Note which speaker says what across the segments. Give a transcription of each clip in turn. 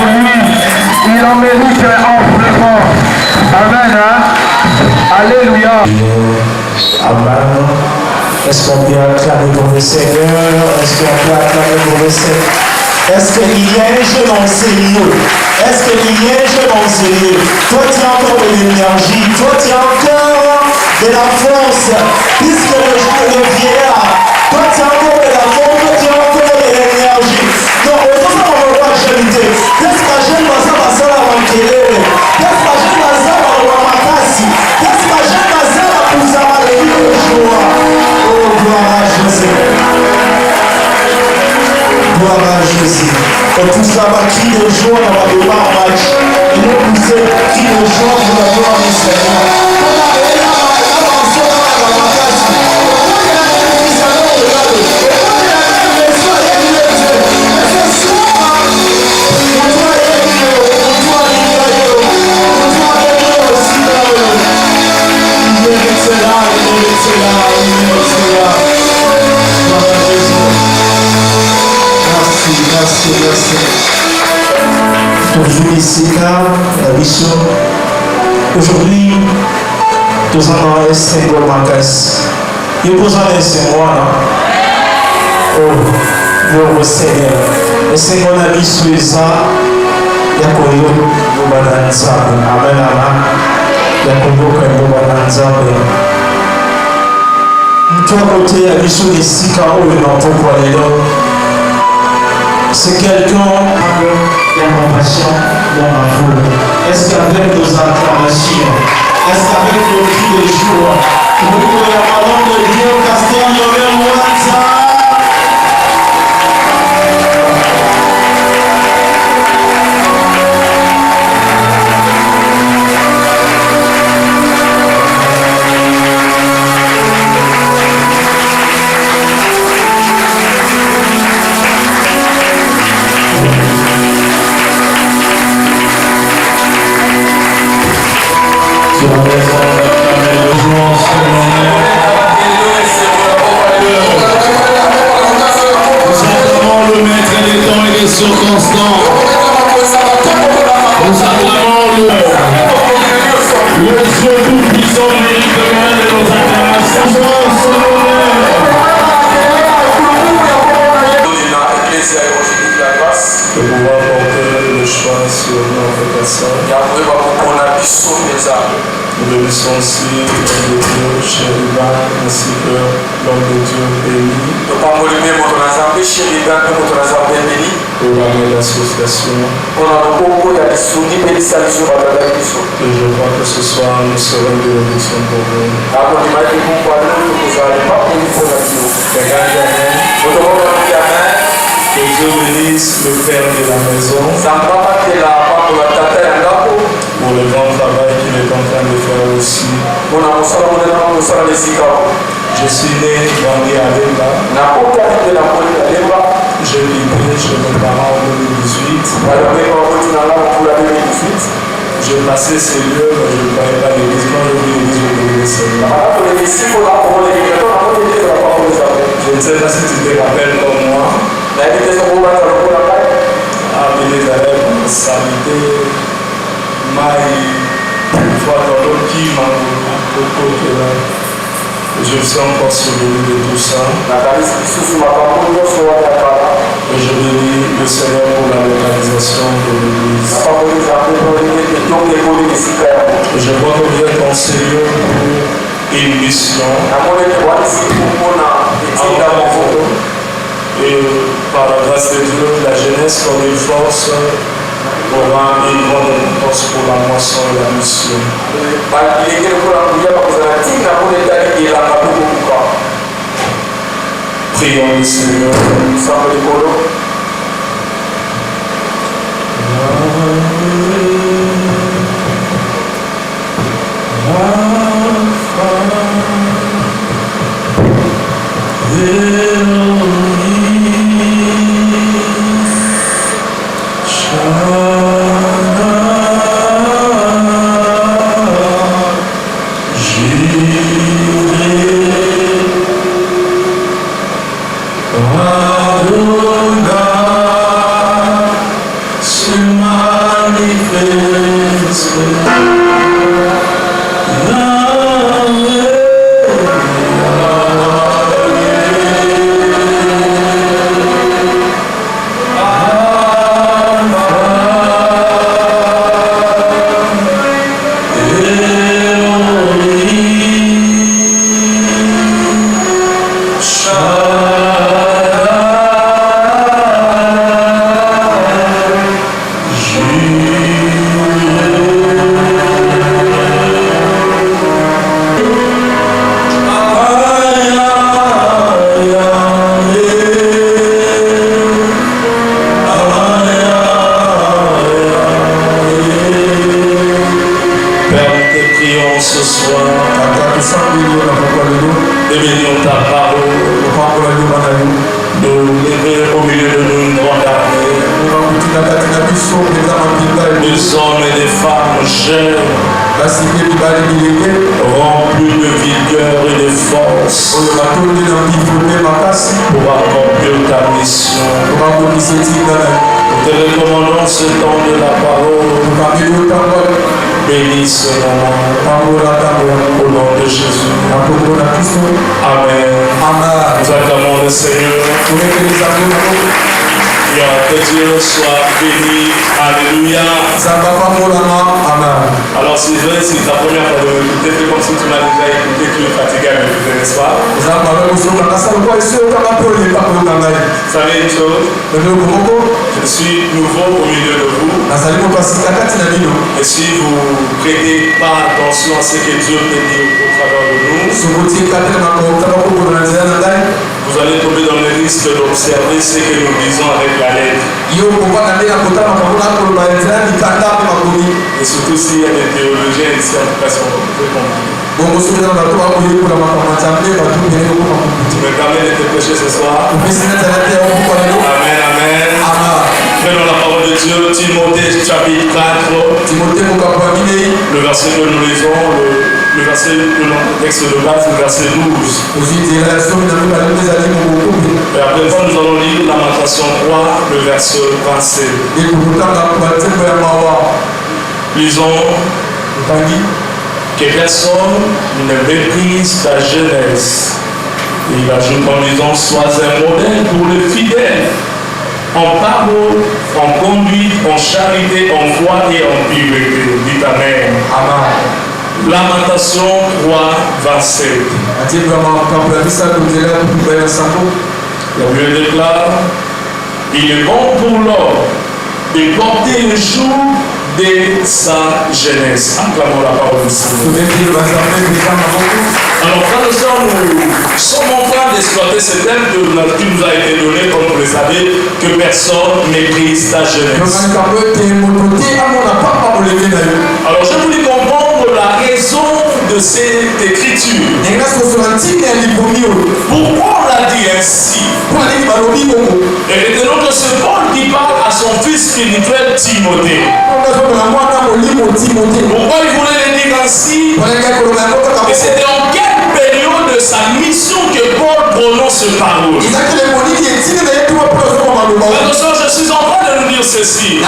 Speaker 1: pour lui. Il en mérite amplement. Amen. Hein? Alléluia.
Speaker 2: Amen. Est-ce qu'on peut acclamer pour le Seigneur? Est-ce qu'on peut acclamer pour le Seigneur? Est-ce qu'il y a un jeu dans le sérieux? Est-ce qu'il y a un jeu dans le sérieux? Toi, tu as encore de l'énergie. Toi, tu as encore de la force. Puisque le jour de vieillard, toi, tu as encore de la force. Toi, tu as encore de l'énergie. Donc, on peut pas avoir la charité. Qu'est-ce que la jeune maza va faire à manquer? Qu'est-ce que la jeune maza va avoir ma casse? Qu'est-ce que la jeune maza va pousser à la vie de joie? Oh, gloire à Jésus. Gloire à Jésus. Et tout ça va crier de joie dans la débat en match. Et nous pousser cri de joie pour la gloire du Seigneur. Merci. Toujours ici, la mission. Aujourd'hui, nous avons un Seigneur Marcas. Il vous en est Seigneur. Oh, le Seigneur. Le Seigneur a dit sur ça. Il y a quoi nous bananza. Amen, amen. Il y a quoi nous bananza. Toi, côté, la mission ici, car on est dans ton poids. C'est quelqu'un qui a compassion dans la foule. Est-ce qu'avec nos acclamations, est-ce qu'avec nos cris de joie, nous pouvons la parole de Dieu, Castel, Lorel, Moanza? Nous bénissons aussi l'homme de Dieu, Chériban, ainsi que l'homme de Dieu béni. Pour la nouvelle association. Et je crois que ce soir nous serons de bénédiction pour vous. Que Dieu bénisse le père de la maison pour le grand travail qu'il est en train de faire aussi. Je suis né, grandi à Lemba. J'ai quitté chez mes parents en 2018. J'ai passé ces lieux, mais je ne croyais pas l'église. Quand je vis l'église, je connais le Seigneur. Je ne sais pas si tu te rappelles comme moi. Salité, je suis encore souvenu de tout ça. Et je bénis le Seigneur pour la localisation de l'église. Et je vois que vous êtes en sérieux pour une mission. Et par la grâce de Dieu, la jeunesse comme une force aura une grande importance pour la moisson et la mission. Prions le Seigneur. Adonai. remplis de vigueur et de force pour accomplir ta mission. Nous te recommandons ce temps de la parole. Bénis ce moment. Au nom de Jésus. Amen. Nous acclamons le Seigneur. Que Dieu soit béni. Alléluia. Alors c'est vrai, c'est ta première fois de m'écouter, c'est comme si tu m'as déjà écouté, tu es fatigué à m'écouter, n'est-ce pas? Vous savez une chose? Je suis nouveau au milieu de vous. Et si vous ne prêtez pas attention à ce que Dieu peut dire au travers de nous, vous allez tomber dans le risque d'observer ce que nous disons avec la lettre. Et surtout s'il y a des théologiens ici, en tout cas, c'est un peu compliqué. Tu me permets de te prêcher ce soir? Amen, amen. Prenons la parole de Dieu, Timothée chapitre 4, le verset que nous lisons, le verset de notre texte de base, le verset 12. Et après ça, nous allons lire Lamentation 3, le verset 27. Lisons que personne ne méprise ta jeunesse. Et il ajoute en disant, sois un modèle pour les fidèles, en parole, en conduite, en charité, en foi et en pureté. Dites Amen. Amen. Lamentation 3, 27. La Bible déclare, il est bon pour l'homme de porter le jour de sa jeunesse. Acclamons la parole du Seigneur. Alors, frères et sœurs, nous sommes en train d'exploiter ce thème qui nous a été donné, comme vous le savez, que personne méprise ta jeunesse. Alors, je voulais comprendre la raison de cette écriture. Pourquoi on l'a dit ainsi? Et maintenant que c'est Paul qui parle à son fils spirituel Timothée. Pourquoi il voulait le dire ainsi? Et c'était en quelle période de sa mission que Paul prononce ce parole? Attention, je suis en train de nous dire ceci.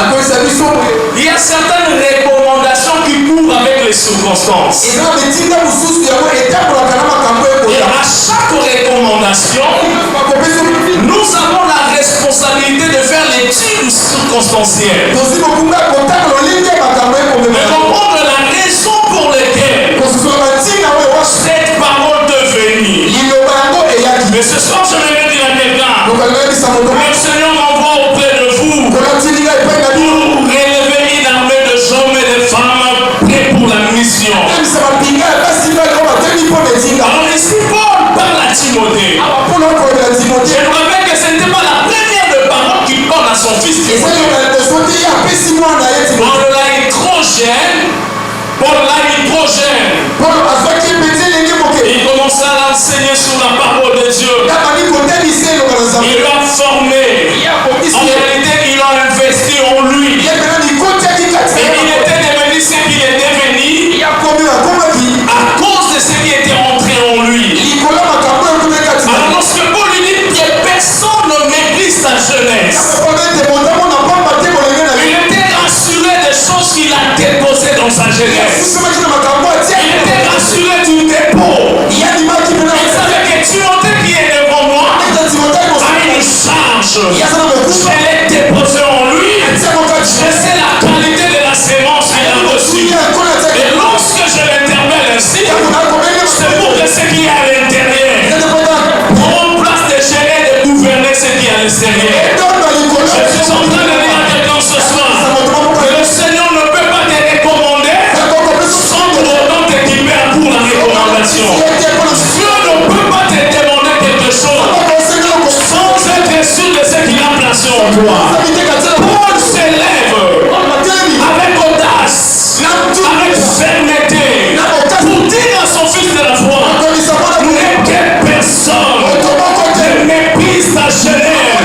Speaker 2: Il y a certaines recommandations qui courent avec les circonstances. Et à chaque recommandation, nous avons la responsabilité de faire l'étude circonstancielle. De comprendre la raison pour laquelle cette parole devait venir. Mais ce soir, je vais dire à quelqu'un, le Seigneur m'envoie auprès de vous pour élever une armée de hommes et de femmes prêts pour la mission. Alors ici, Paul parle à Timothée. Je me rappelle que ce n'était pas la première de parole qu'il parle à son fils. Paul là est trop jeune. Il commence à l'enseigner sur la parole de Dieu. Il l'a formé. En réalité, il a investi en lui. Et il était devenu ce qu'il est devenu à cause de ce qui était entré en lui. Alors lorsque Paul lui dit que personne ne méprise ta jeunesse, il était rassuré de
Speaker 3: qu'il a déposé dans sa jeunesse. Il était rassuré du dépôt. Il savait que Timothée qui est devant moi a une charge. Je l'ai déposé en lui. Je sais la qualité de la sémence qu'il a reçue. Et lorsque je l'interpelle ainsi, c'est pour que ce qui est à l'intérieur prenne place de gérer et de gouverner ce qui est à l'extérieur. Je suis en train de dire à quelqu'un ce soir que le Seigneur ne peut pas te recommander sans pour autant t'équiper pour la recommandation. Dieu ne peut pas te demander quelque chose sans être sûr de ce qu'il a placé en toi. Paul s'élève avec audace, avec fermeté, pour dire à son fils de la foi, n'est que personne ne méprise ta jeunesse.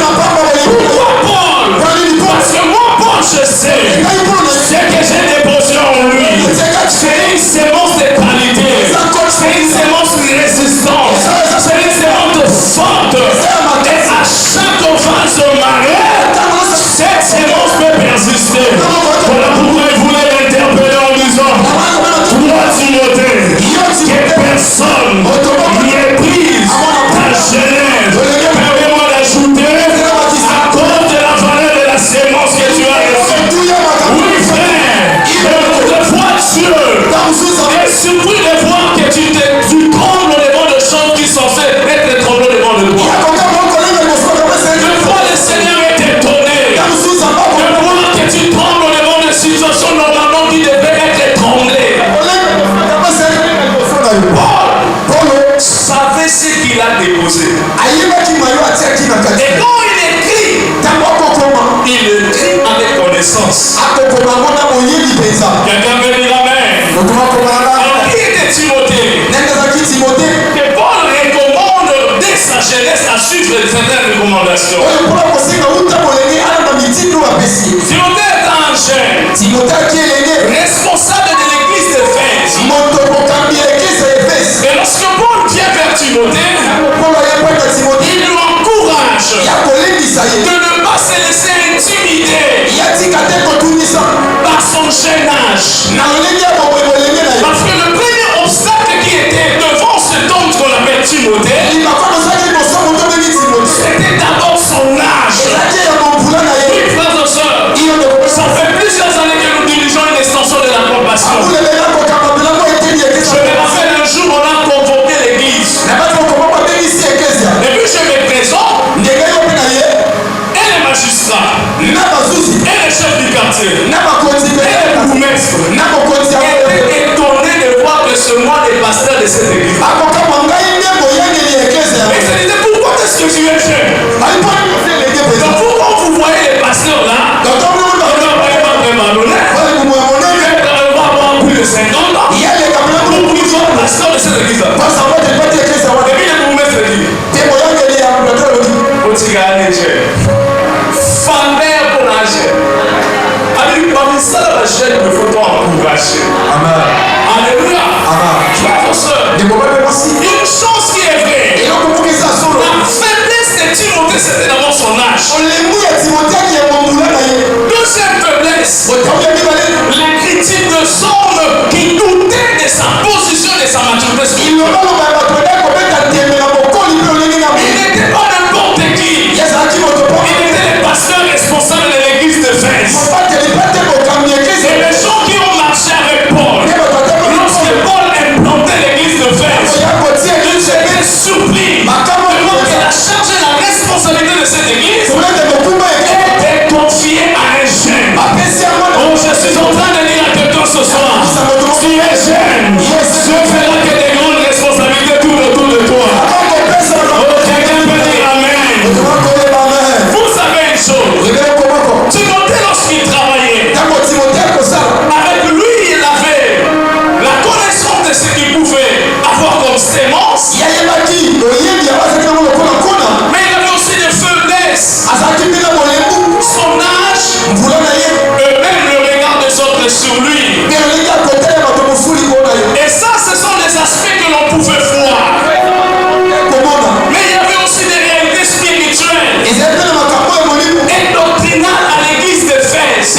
Speaker 3: Pourquoi Paul? Parce que moi, Paul, je sais ce que j'ai déposé en lui. C'est une sémence de qualité, c'est une sémence de résistance, c'est une sémence forte. Et à chaque phase de marée, cette sémence peut persister. Voilà pourquoi il voulait l'interpeller en disant, toi Timothée, que personne méprise ta jeunesse. Permets-moi d'ajouter, à cause de la valeur de la sémence que tu as reçue. Oui frère, de voir Dieu est surpris de voir que tu trembles devant de choses qui sont censées être tremblées devant de toi. De voir le Seigneur est étonné. De voir que tu trembles devant des situations normalement qui devaient être tremblées. Paul savait ce qu'il a déposé. Et quand il écrit, il écrit avec connaissance. Quelqu'un veut dire amen. Alors qui était Timothée? Que Paul recommande dès sa jeunesse à suivre certaines recommandations. Timothée est un jeune responsable de l'église d'Éphèse. Et lorsque Paul vient vers Timothée, il lui encourage de ne pas se laisser intimider par son jeune âge. Parce que le premier obstacle qui était devant cet homme qu'on appelle Timothée, c'était d'abord son âge. Oui, frères et sœurs, ça fait plusieurs années que nous dirigeons une extension de la compassion. Je me rappelle un jour, on a convoqué l'église. Et puis je me présente, et les magistrats, et les chefs du quartier, et les bourgmestres étaient étonnés de voir que ce moi est pasteur de cette église. Et je disais, pourquoi est-ce que tu es jeune? Donc pourquoi vous voyez les pasteurs là, on ne va pas donner, on va avoir plus de 50 ans, pour qu'ils soient pasteurs de cette église là. Et puis les bourgmestres disent, Famère pour nager. Avec parmi ça, la chaîne me faut encourager.
Speaker 1: Amen.
Speaker 3: Alléluia. Frères et sœurs, une chose qui est vraie, la faiblesse de Timothée, c'était d'abord son âge. Deuxième faiblesse, les critiques de hommes qui doutaient de sa position et de sa maturité. Il n'était pas n'importe qui. Il était le pasteur responsable de l'église d'Éphèse. Et les gens qui ont marché avec Paul, lorsque Paul implantait l'église d'Éphèse, ils étaient surpris de voir que la charge et la responsabilité de cette église était confiée à un jeune. Oh, je suis en train de dire à quelqu'un ce soir, tu es jeune, Dieu fera que des grandes responsabilités tournent autour de toi. Oh, quelqu'un peut dire amen. Vous savez une chose, Timothée lorsqu'il travaillait, avec lui il avait la connaissance de ce qu'il pouvait avoir comme sémence, mais il avait aussi des faiblesses, son âge, et même le regard des autres sur lui. Et ça, ce sont des aspects que l'on pouvait voir. Mais il y avait aussi des réalités spirituelles et doctrinales à l'église d'Éphèse.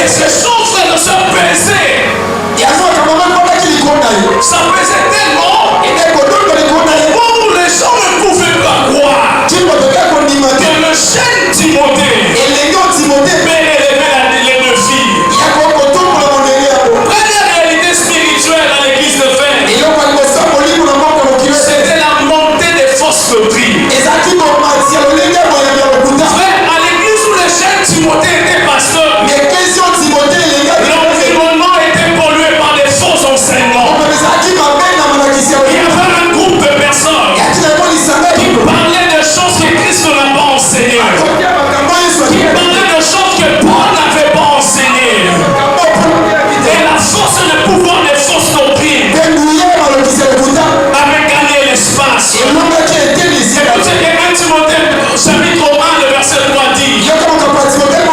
Speaker 3: Et ce Il y avait un groupe de personnes qui parlaient de choses que Christ n'a pas enseignées. Qui parlaient de choses que Paul n'avait pas enseignées. Et la force et le pouvoir des fausses doctrines avait gagné l'espace. Écoute ce que 1 Timothée chapitre 1 le verset 3 dit.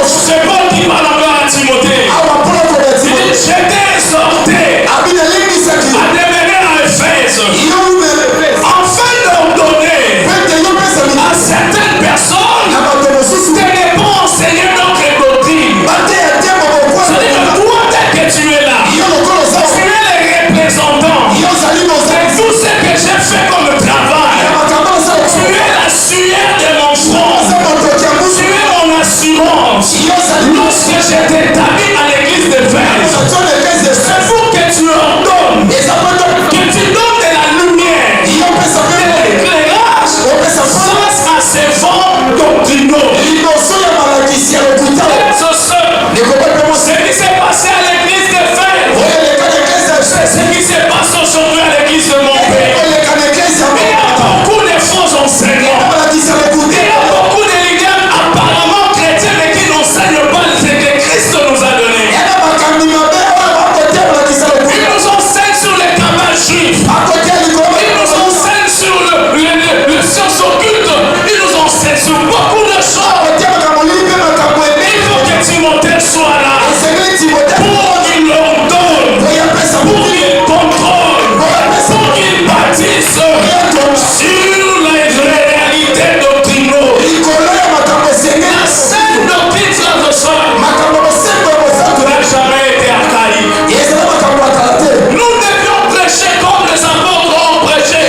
Speaker 3: C'est Paul qui parle encore à Timothée. Il dit, je t'ai exhorté à demeurer à Éphèse afin d'ordonner à certaines personnes de ne pas enseigner notre doctrine. C'est-à-dire que toi, tel que tu es là, tu es le représentant de tout ce que j'ai fait comme travail. Tu es la sueur de mon front. Tu es mon assurance. Lorsque j'étais établi à l'église d'Éphèse, c'est pour que tu ordonnes, que tu donnes de la lumière, de l'éclairage face à ces vents doctrinaux. Ce qui s'est passé à l'église d'Éphèse, c'est ce qui s'est passé aujourd'hui à l'église de mon pays. Il y a beaucoup de faux enseignants. Il y a beaucoup de leaders apparemment chrétiens mais qui n'enseignent pas ce que Christ nous a donné. Ils nous enseignent sur les cabales juifs. Ils nous enseignent sur le science occulte. Ils nous enseignent sur beaucoup de choses. Il faut que Timothée soit là pour qu'il l'ordonne, pour qu'il contrôle, pour qu'il bâtisse sur les réalités doctrinaux. La sainte doctrine, frères et sœurs, n'a jamais été archaïque. Nous devions prêcher comme les apôtres ont prêché.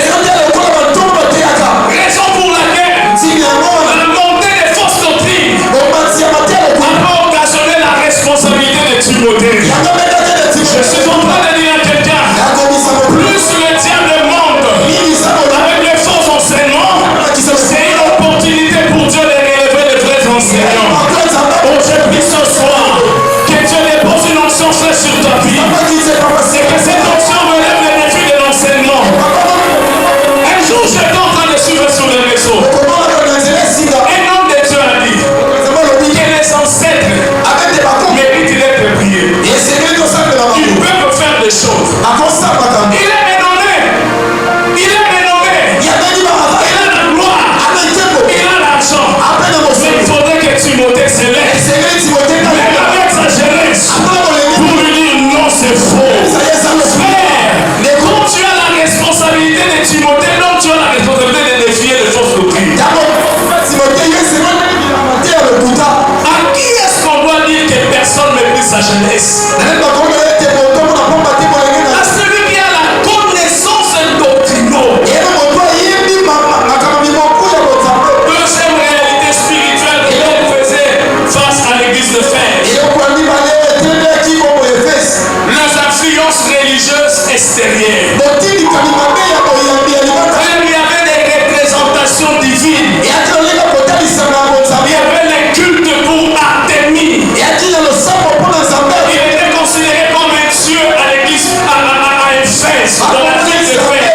Speaker 3: Raison pour laquelle la montée des fausses doctrines a occasionné la responsabilité de Timothée. Je suis en train de dire à quelqu'un, plus le diable monte avec les faux enseignements, c'est une opportunité pour Dieu de relever les vrais enseignants. Oh, je prie ce soir que Dieu dépose une onction fraîche sur ta vie et que cette onction relève les défis de l'enseignement. Un jour, j'étais en train de suivre sur les réseaux. Un homme de Dieu a dit que les ancêtres méritent d'être priés. Ils peuvent faire des choses. Il est renommé. Il a la gloire. Il a l'argent. Mais il faudrait que Timothée se lève. Même avec sa jeunesse. Pour lui dire non, c'est faux. Frère, quand tu as la responsabilité de Timothée, donc tu as la responsabilité de défier les fausses doctrines. À qui est-ce qu'on doit dire que personne ne méprise sa jeunesse? À celui qui a la connaissance doctrinaux. Deuxième réalité spirituelle que l'on faisait face à l'église d'Éphèse. Les influences religieuses extérieures. Il y avait des représentations divines. Il y avait les cultes pour Artémis. Il était considéré comme un dieu à l'église à Éphèse, dans la ville d'Éphèse.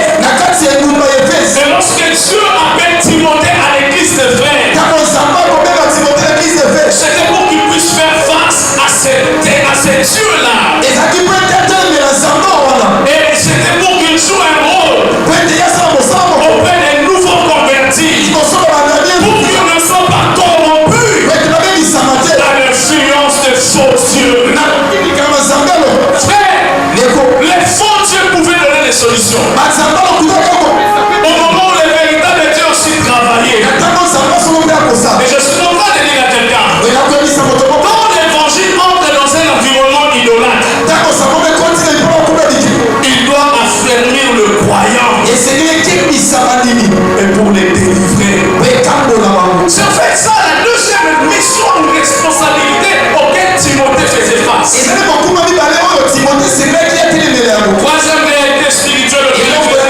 Speaker 3: Et lorsque Dieu appelle Timothée à l'église d'Éphèse, c'était pour qu'il puisse faire face à ces dieux-là. Et c'était pour qu'il joue un rôle auprès des nouveaux convertis. Pour qu'ils ne soient pas corrompus à l'influence des faux dieux. Frère, les faux dieux pouvaient donner des solutions. Au moment où les véritables dieux aussi travaillaient. Et je suis en train de dire à quelqu'un, quand l'évangile entre dans un environnement idolâtre, il doit affermir le croyant et pour les délivrer. C'est en fait ça la deuxième mission ou responsabilité auquel Timothée faisait face. Troisième réalité spirituelle auquel je vais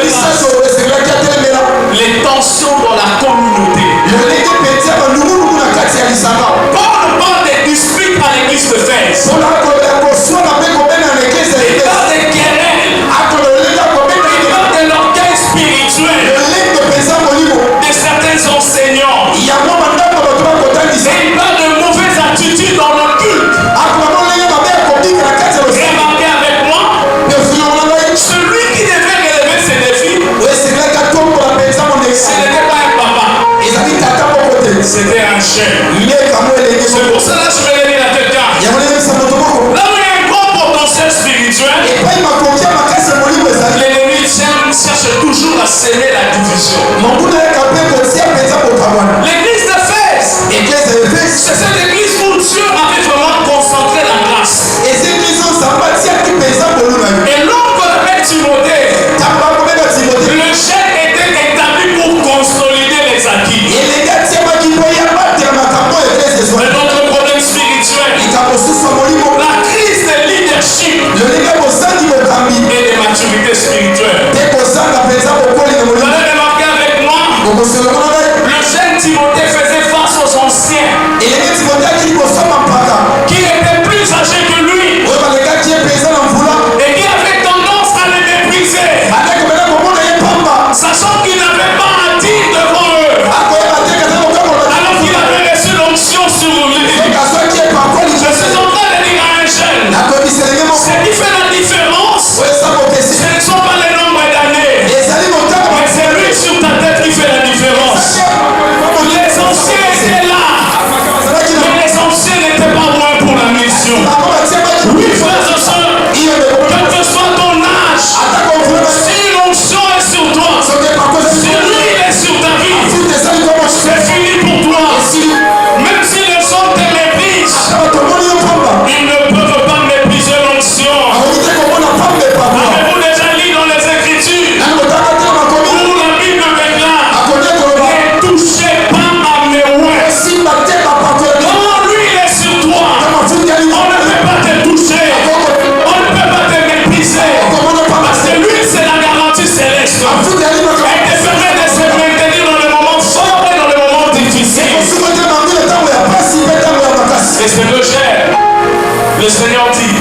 Speaker 3: Le Seigneur dit,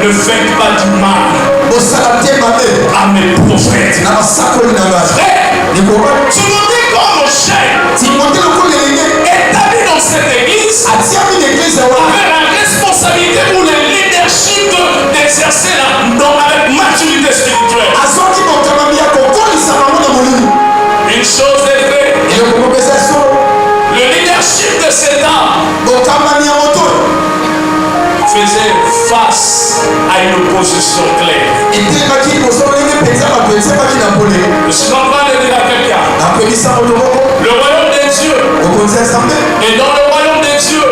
Speaker 3: ne faites pas du mal à mes prophètes. Frère, Timothée comme chef, établi dans cette église, avait la responsabilité ou le leadership d'exercer avec maturité spirituelle. Une chose est vraie, le leadership de cet homme faisait face à une opposition claire. Je suis en train de dire à quelqu'un, le royaume des dieux, et dans le royaume des dieux,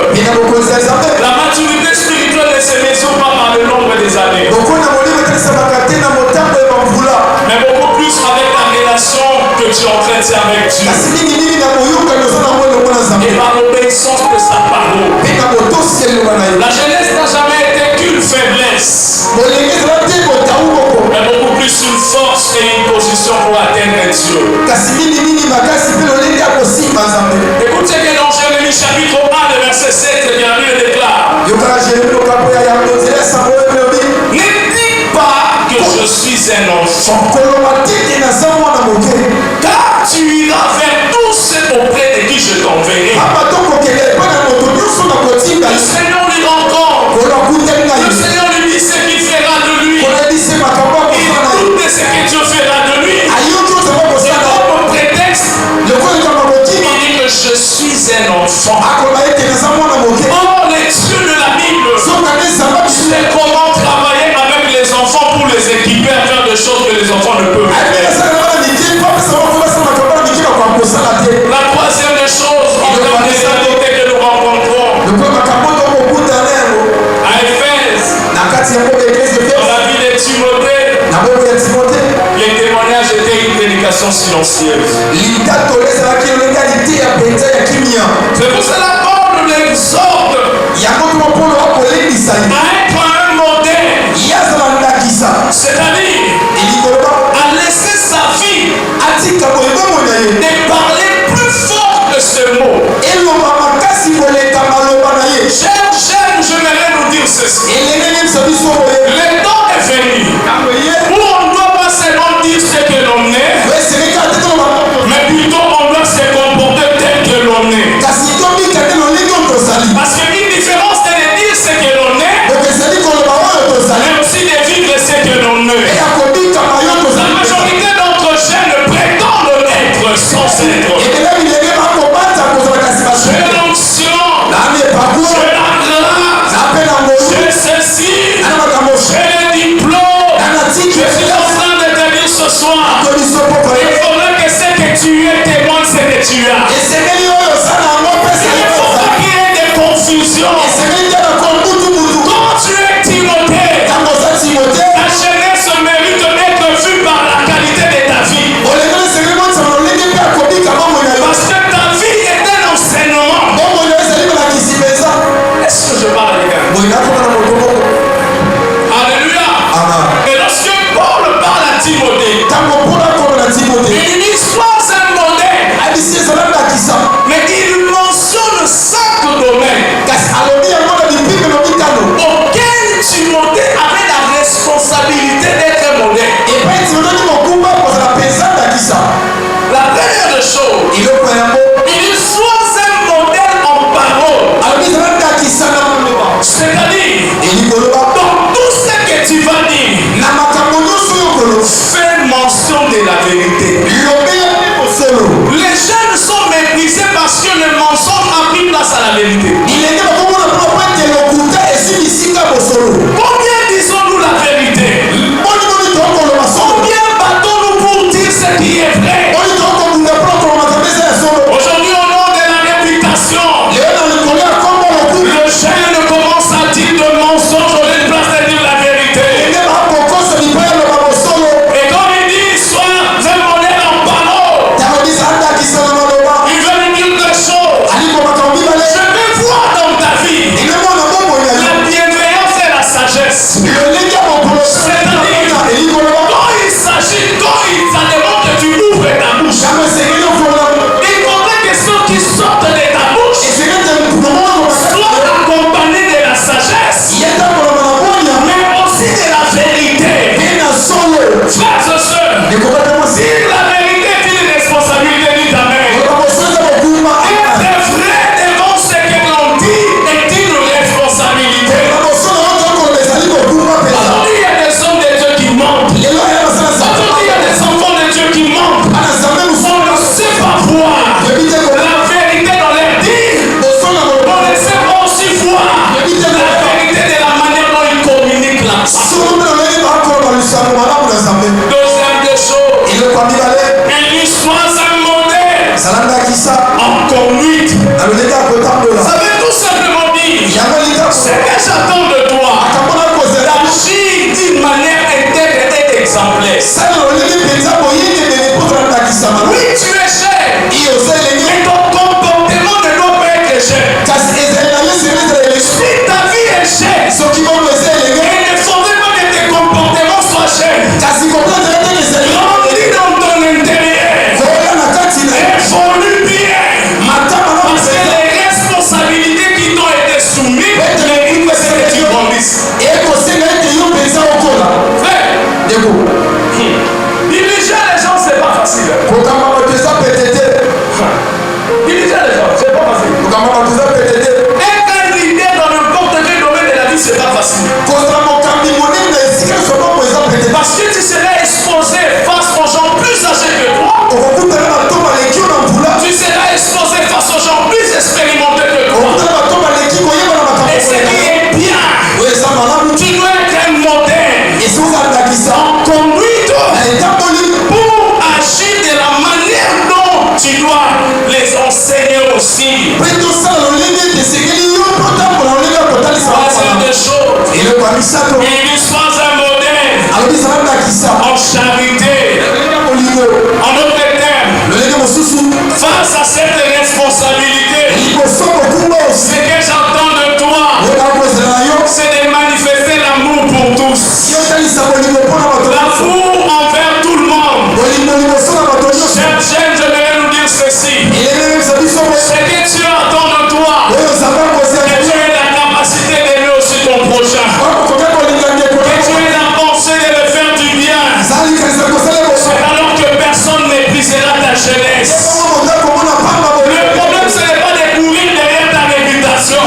Speaker 3: la maturité spirituelle ne se mesure pas par le nombre des années, mais beaucoup plus avec la relation que tu entretiens avec Dieu et par l'obéissance de sa parole. La jeunesse n'a jamais été qu'une faiblesse, mais beaucoup plus une force et une position pour atteindre Dieu. Écoute ce que dans Jérémie chapitre 1, le verset 7, le bien lui le déclare. Ne dis pas que je suis un enfant, car tu iras vers tous ceux auprès de qui je t'enverrai. Le Seigneur lui rencontre. Le Seigneur lui dit ce qu'il fera de lui. Il doute de ce que Dieu fera de lui. Et comme prétexte, il dit que je suis un enfant. Or, les dieux de la Bible, c'est comment travailler avec les enfants pour les équiper à faire des choses que les enfants ne peuvent pas faire. La troisième des choses, en termes de réalité que nous rencontrons à Éphèse, dans la vie de Timothée, les témoignages étaient une prédication silencieuse. C'est pour cela que Paul l'exhorte à être un modèle, c'est-à-dire à laisser sa vie de parler plus fort que ce mot. J'aime, j'aimerais nous dire ceci. Le temps est venu où on ne doit pas seulement dire ce que l'on est, mais plutôt on doit se comporter tel que l'on est. Parce qu'une différence c'est de dire ce que l'on est, mais aussi de vivre ce que l'on est. La majorité d'entre jeunes prétendent être sans être. J'ai l'onction, j'ai la grâce, j'ai ceci, j'ai le diplôme. Je suis en train de te dire ce soir, il faudrait que ce que tu es témoigne ce que tu as. Il faut pas qu'il y ait de confusion. Quand tu es Timothée, ta jeunesse mérite d'être vue par la qualité de ta vie. Parce que ta vie est un enseignement. Est-ce que je parle les gars? Alléluia. Et lorsque Paul parle à Timothée, il dit sois un modèle, mais il mentionne 5 domaines auxquels Timothée avait la responsabilité d'être modèle. La première des choses, il dit sois un modèle en parole, c'est-à-dire dans tout ce que tu vas dire, fais mention de la vérité. Les jeunes sont méprisés parce que le mensonge a pris place à la vérité. Combien disons-nous la vérité? Combien battons-nous pour dire ce qui est vrai? Aujourd'hui, au nom de la réputation, le jeune commence à dire de mensonges au lieu de place de dire la vérité. Et comme il dit, sois un modèle en parole, il veut lui dire des choses. Je vais voir dans ta vie la bienveillance et la sagesse. C'est-à-dire, quand ça demande que tu ouvres ta bouche, il faudrait que ceux qui sortent de ta bouche soient accompagnés de la sagesse. exemplaire. Oui, tu es cher. Mais ton comportement ne doit pas être cher. Si ta vie est chère, il ne faudrait pas que tes comportements soient chers. Grandis dans ton intérieur. Évolue bien. Parce que les responsabilités qui t'ont été soumises, il faut que tu grandisses. Frère, diriger les gens, c'est pas facile. Diriger les gens, c'est pas facile. Être un leader dans n'importe quel domaine de la vie, c'est pas facile. Parce que tu serais exposé face aux gens plus âgés que toi. Tu seras exposé face aux gens plus expérimentés que toi. Et ce qui est bien, tu dois être un modèle en conduite pour agir de la manière dont tu dois les enseigner aussi. Troisième des choses, il soit un modèle en charité. En d'autres termes, face à cette responsabilité, ce que j'entends de toi, c'est de manifester l'amour pour tous. L'amour envers tout le monde. Chers jeunes, je vais nous dire ceci. Ce que tu attends de toi, que tu aies la capacité d'aimer aussi ton prochain. Que tu aies la pensée de le faire du bien. Alors que personne n'éprisera ta jeunesse. Le problème, ce n'est pas de courir derrière ta réputation.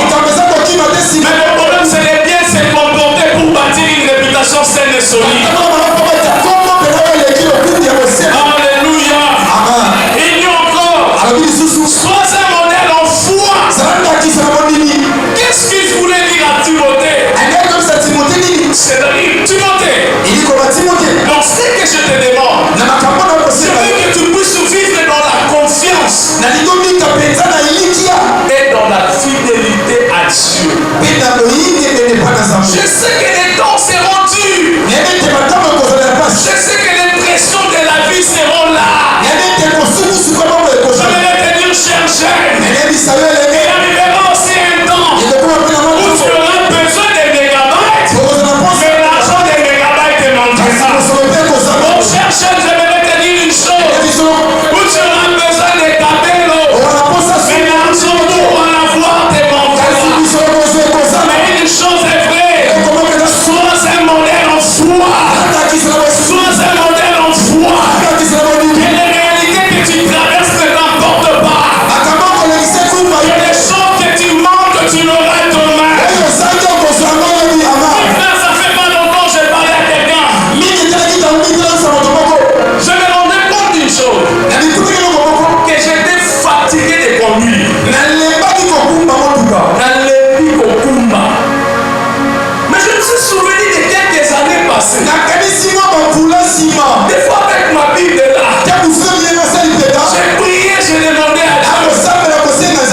Speaker 3: Mais le problème, c'est de bien se comporter pour bâtir une réputation saine et solide. Alléluia. Il y a encore. Sois un modèle en foi. Qu'est-ce qu'il voulait dire à Timothée? C'est-à-dire, Timothée, dans ce que je te demande, je veux que tu puisses vivre dans la confiance et dans la fidélité à Dieu. Je sais que les temps seront durs. Je sais que les pressions de la vie seront là. Je vais te dire, cher jeune, il arrivera aussi un temps où tu auras besoin de mégabytes, mais l'argent des mégabytes te manquera. Mon cher jeune, je vais te dire une chose, où tu auras besoin de tableaux, mais l'argent pour en avoir te manquera. Mais une chose est vraie, sois un modèle en foi. Sois un modèle en foi. Que les réalités que tu traverses ne t'emportent pas. Que les choses que tu manques, tu l'auras demain. Frère, ça fait pas longtemps que j'ai parlé à quelqu'un. Je me rendais compte d'une chose. Que j'étais fatigué de conduire. Mais je me suis souvenu de quelques années passées. Des fois avec ma Bible là, j'ai prié, j'ai demandé à Dieu.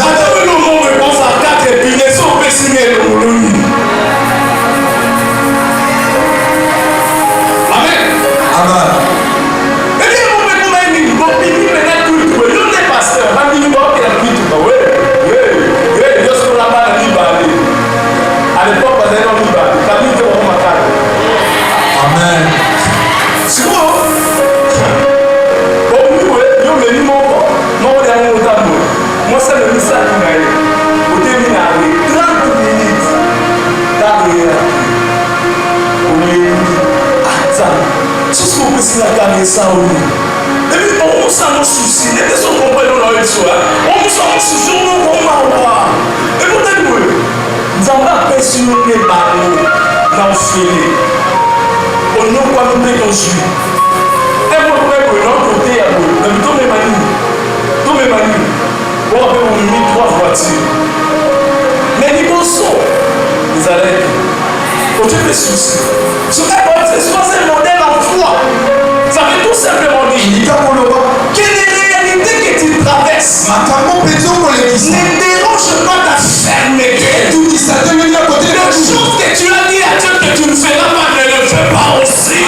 Speaker 3: Attends, le monde me pense à 4 et puis les autres peuvent signer le monde. Amen. Et bien, on me dit, bon, il dit, maintenant, tout le monde, l'on est pasteur, on dit, bon, il a dit, oui, Dieu se l'a pas dit, à l'époque, on a dit, t'as dit, tu vas me mater.
Speaker 2: Amen.
Speaker 3: C'est bon. Bon, nous, nous, les numéros, non, on est à mon tableau. Moi, c'est le message qu'on a eu. Au début, il y a 30 minutes d'arrière. On est attends. Tout ce qu'on peut se la ça, on est. Et puis, on s'en a souci. Les personnes comprennent dans le soir. On s'en a souci, on va voir. Et pour te dire, nous avons aperçu les barreaux dans le filet. On ne peut pas nous mettre en jus. Et moi, je vais vous côté à vous. Mais tous mes manis. On va faire une minute 3 voitures. Mais les bons sont. Ils arrêtent. Quand tu fais souci. C'est un modèle en foi. Ça veut tout simplement dire. Quelle est la réalité que tu traverses? Ne dérange pas ta fermeté. Les choses que tu as dit à Dieu que tu ne feras pas, ne le fais pas aussi.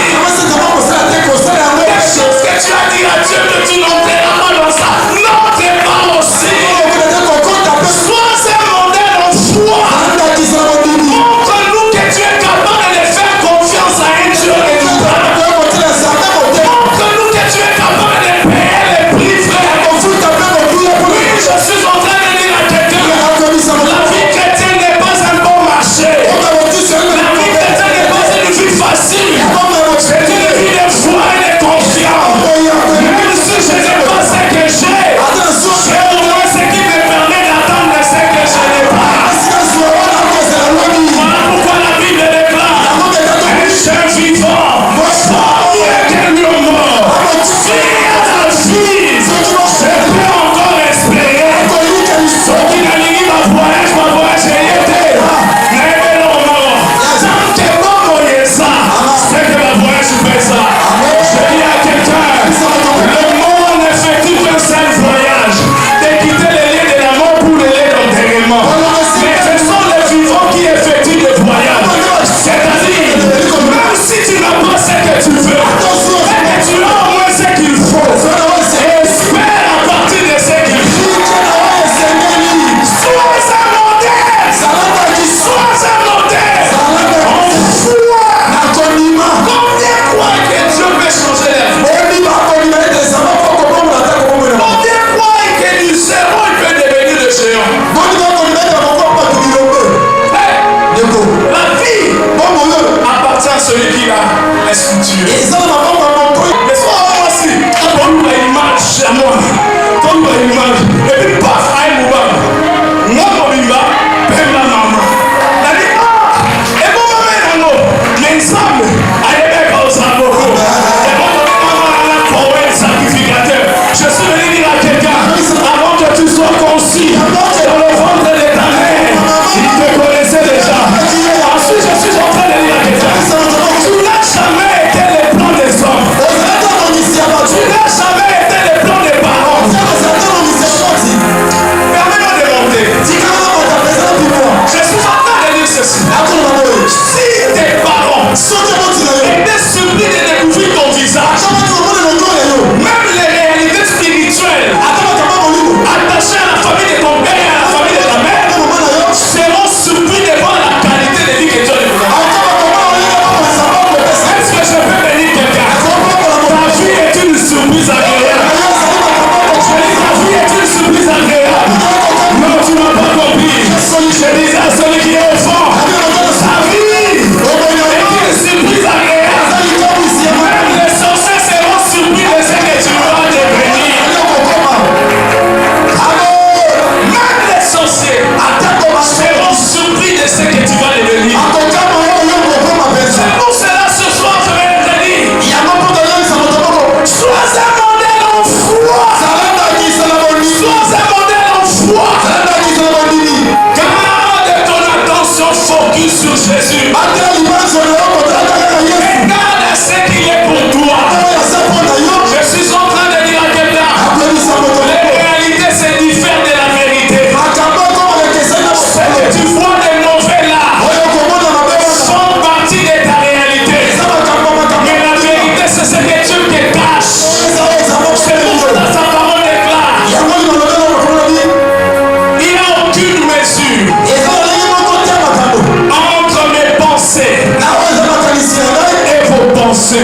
Speaker 3: pensée.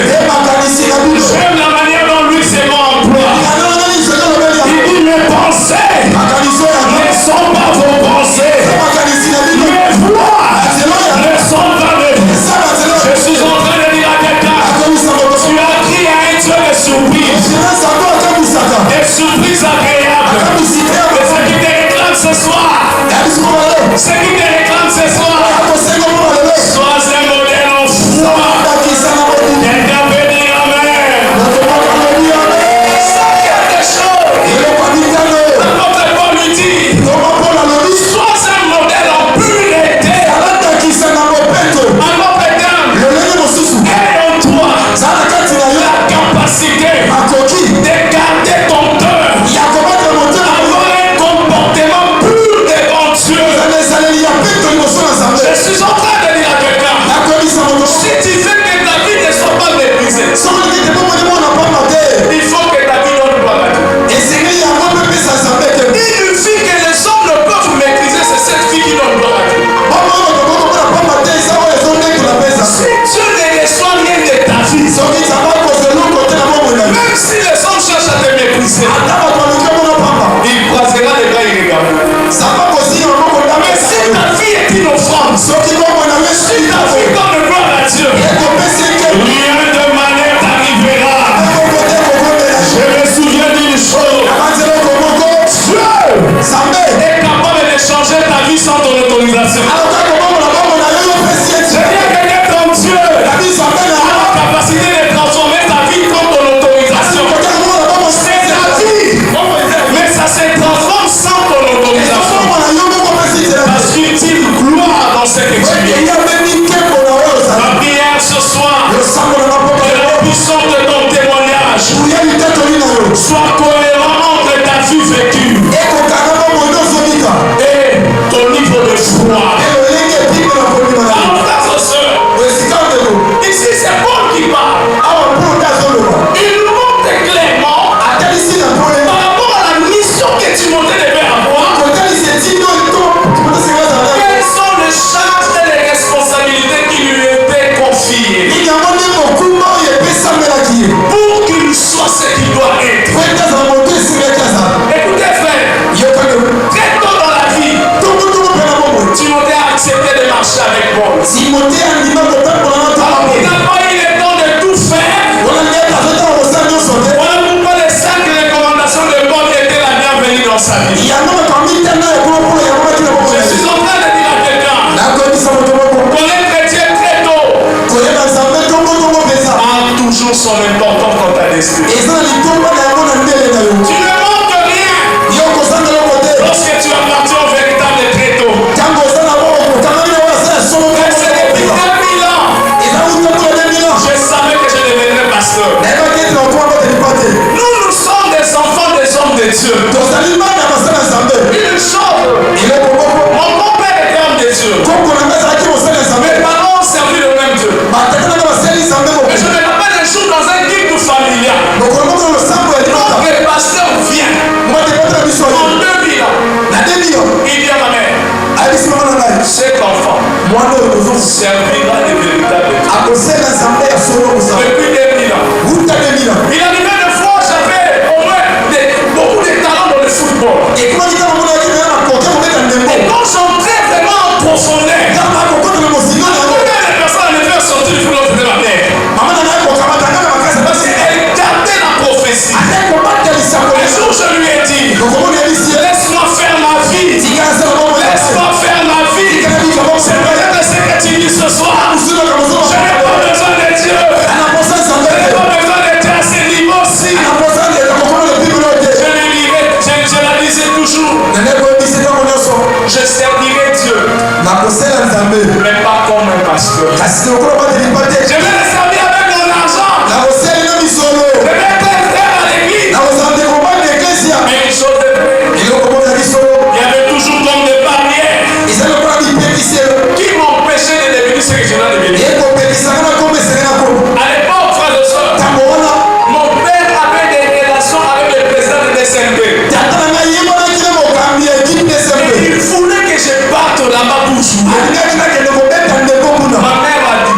Speaker 3: J'aime la manière dont lui c'est mon emploi. Il dit mes pensées ne sont pas vos pensées. Mes voix ne sont pas mes voix. Je suis en train de dire à quelqu'un, tu as crié à un Dieu de surprise. Des surprises agréables. Et ce qui te réclame ce soir, ce qui te réclame ce soir, sois un modèle en foi. Quelqu'un peut dire amen. C'est quelque chose. L'apôtre Paul lui dit, sois un modèle en pureté. En opétant, et en toi, la capacité de garder ton cœur, avoir un comportement pur devant Dieu. Je suis en train de dire à quelqu'un, si tu veux que ta vie ne soit pas méprisée, il faut que ta vie donne gloire à Dieu. Une fille que les hommes ne peuvent maîtriser, c'est cette fille qui donne gloire à Dieu. Si Dieu ne reçoit rien de ta vie, même si les hommes cherchent à te mépriser, il croisera les bras irréguliers. Mais si ta vie est une offrande, si ta vie donne gloire à Dieu, rien de manière t'arrivera. Je me souviens d'une chose. Dieu est capable de changer ta vie sans ton autorisation. Je dis à quelqu'un comme Dieu a la capacité de transformer ta vie comme ton autorisation. C'est ta vie, mais ça se transforme sans ton autorisation. Parce qu'il dit gloire dans cette expérience. La prière ce soir, que la puissance de ton témoignage soit cohérent entre ta vie vécue et ton niveau de foi. Alors, frères et sœurs, ici c'est Paul qui parle. Il nous montre clairement par rapport à la mission que Timothée devait avoir, quelles sont les charges et les responsabilités qui lui étaient confiées pour qu'il soit ce qu'il doit être. Écoutez frère, très tôt dans la vie, Timothée a accepté de marcher avec Paul. Il n'a pas eu le temps de tout faire. Voilà pourquoi les 5 recommandations de Paul étaient la bienvenue dans sa vie. Je suis en train de dire à quelqu'un, connaître Dieu très tôt a toujours son importance dans ta destinée. Tu ne manques rien lorsque tu appartiens au véritable très tôt. C'est depuis 2000 ans, je savais que je deviendrais pasteur. Nous sommes des enfants des hommes de Dieu. Une chose, mon père était homme de Dieu. Mes parents ont servi le même Dieu. Mais je me rappelle un jour dans un culte familial. Notre pasteur vient en 2000 ans. Il dit à ma mère, cet enfant servira de véritable Dieu. Depuis 2000 ans. Il arrivait de fois, j'avais au moins beaucoup de talents dans le football. Et quand j'entrais vraiment en profondeur, les personnes allaient faire sortir du fleuve de la terre. Parce qu'elle gardait la prophétie. Un jour, je lui ai dit, laisse-moi faire ma vie. Laisse-moi faire ma vie. C'est peut-être ce que tu dis ce soir. Je n'ai pas besoin de Dieu. Je n'ai pas besoin de Dieu à ce niveau-ci. Je la disais toujours. Je servirai Dieu. Mais pas comme un pasteur. Je vais le servir avec mon argent. Je vais être frère à l'église. Mais une chose de plus, il y avait toujours comme des barrières qui m'empêchaient de devenir ce que je dois devenir. À l'époque, frères et sœurs, mon père avait des relations avec le président de DSMP. Il voulait que je parte là-bas pour jouer. Ma mère a dit,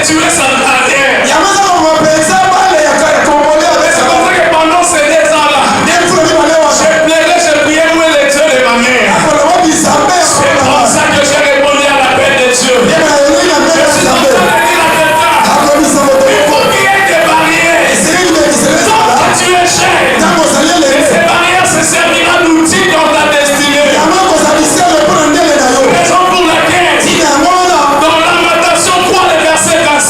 Speaker 3: tuer sa carrière.
Speaker 2: yameza kumwapeza bale yakombolea
Speaker 3: C'est comme ça que pendant ces 2 ans-là, je plairais, je priais pour les dieux de ma mère. C'est comme ça que j'ai répondu à l'appel de Dieu. Je suis en train de dire à quelqu'un, il faut qu'il y ait des barrières. Tant que tu es jeune, et ces barrières se servira d'outils dans ta destinée. Raison pour laquelle, dans Lamentation 3, le verset 27,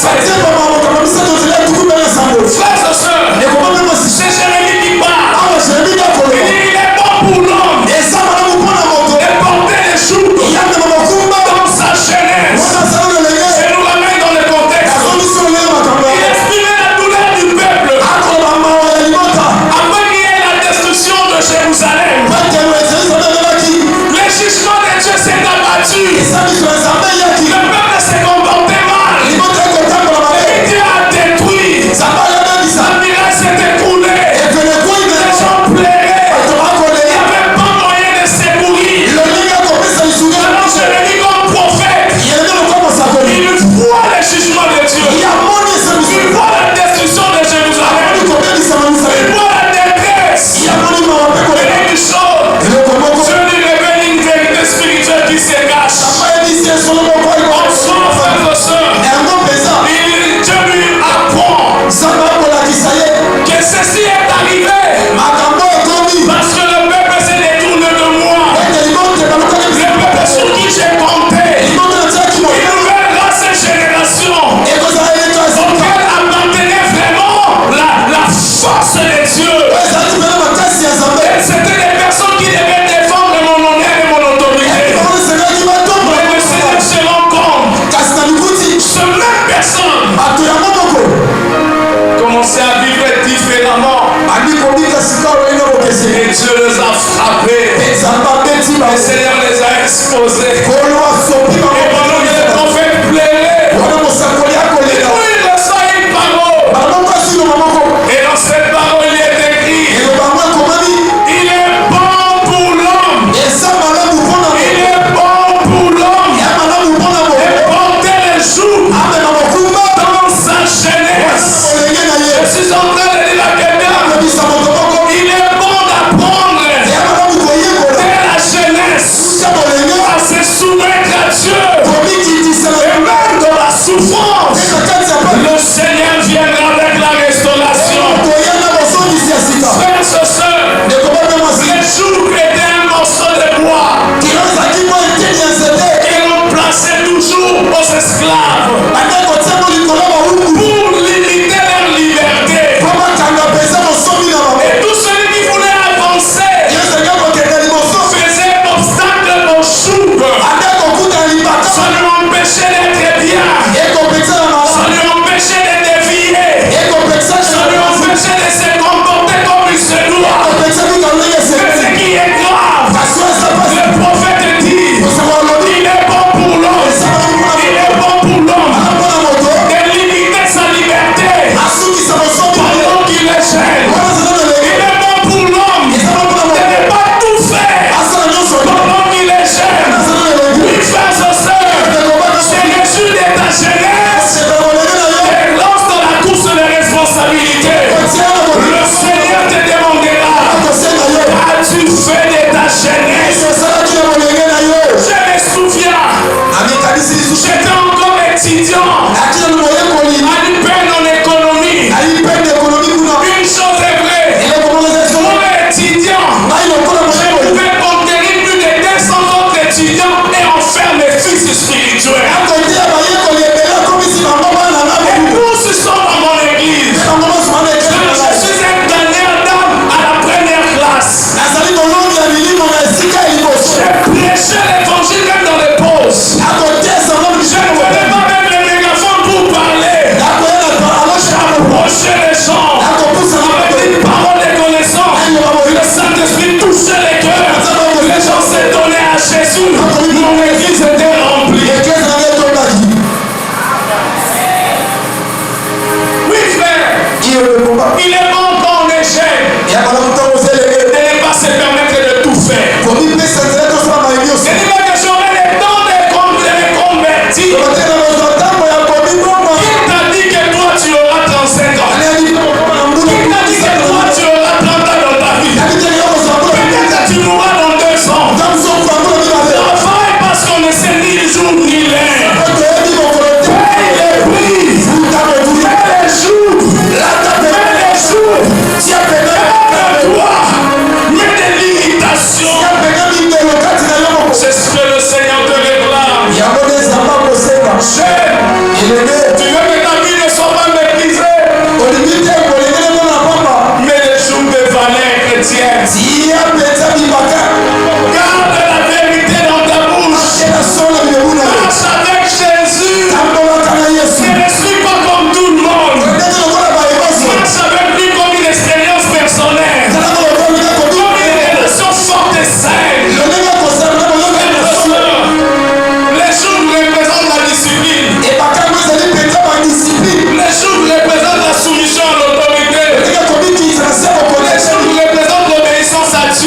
Speaker 3: frères et sœurs, c'est Jérémie qui parle. Il dit, il est bon pour l'homme de porter les jours dans sa jeunesse. Je nous ramène dans le contexte. Il exprimait la douleur du peuple après qu'il y ait la destruction de Jérusalem. Le jugement de Dieu s'est abattu. Le peuple s'est comporté mal. Et Dieu a détruit. La miracle s'est écroulée. Les gens pleuraient. Il n'y avait pas moyen de secourir. Alors Jérémie comme prophète, il voit le jugement de Dieu. Il voit la destruction de Jérusalem. Il voit la détresse. Et une chose, Dieu lui révèle une vérité spirituelle qui se cache. En soi, frères et sœurs, Dieu lui apprend que ceci est arrivé parce que le peuple s'est détourné de moi. Le peuple sur qui j'ai compté, il verra ces générations auxquelles appartenait vraiment la force de Dieu. Et c'était des personnes qui devaient défendre mon honneur et mon autorité. Mais le Seigneur se rend compte, ce même personne commençait à vivre différemment. Et Dieu les a frappés. Le Seigneur les a exposés. Et pendant que les prophètes pleuraient, il reçoit une parole. Et dans cette parole, il est écrit, il est bon pour l'homme. Il est bon pour l'homme de porter les jours dans sa jeunesse. Je suis en train de dire à quelqu'un, il est bon d'apprendre dès la jeunesse à se soumettre à Dieu. Et même dans la souffrance, le Seigneur viendra avec la restauration. Frères et sœurs, les jours étaient un morceau de bois qui remplaçait toujours aux esclaves pour limiter leur liberté. Et tout celui qui voulait avancer faisait obstacle au joug. Ça lui empêchait d'être bien. Ça lui empêchait de dévier. Ça lui empêchait de se comporter comme il se doit. Mais ce qui est grave, le prophète dit, il est bon pour l'homme. Il est bon pour l'homme de limiter sa liberté pendant qu'il est jeune. Il est bon pour l'homme de ne pas tout faire pendant qu'il est jeune. Oui, frères et sœurs, se réjouis de ta jeunesse et lance dans la course de responsabilité. Le Seigneur te demandera, as-tu fait de ta jeunesse? Je me souviens, j'étais encore étudiant à l'UPEN en économie. Une chose est vraie, moi étudiant, je pouvais conquérir plus de 200 autres étudiants et en faire mes fils spirituels. Et tous sont dans mon église. Je suis un gagnant d'âme à la première classe. Je prêchais l'évangile même dans les pauses. Je ne prenais pas même les mégaphones pour parler. Tu veux que ta vie ne soit pas méprisée. Mais les jours de valeur chrétienne. Garde la vérité dans ta bouche. Marche avec Jésus. Ne le suis pas comme tout le monde. Marche avec lui comme une expérience personnelle. Comme une relation forte et saine. Les jours représentent la discipline. Les jours représentent la soumission à l'autorité. Les jours représentent l'obéissance à Dieu.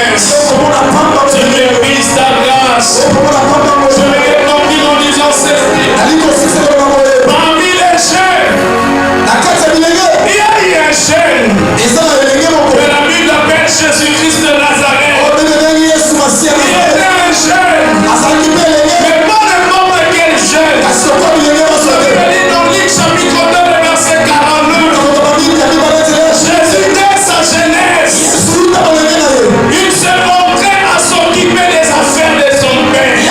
Speaker 3: jeunesse. Tu mérites ta grâce. Je vais remplir en disant c'est parmi les jeunes. Il y a eu un jeune que la Bible appelle Jésus-Christ de Nazareth. Il était un jeune. Mais pas n'importe quel jeune. Il est dans Luc chapitre 2, verset 49. Jésus, dès sa jeunesse, il se montrait à s'occuper des affaires de son père. Il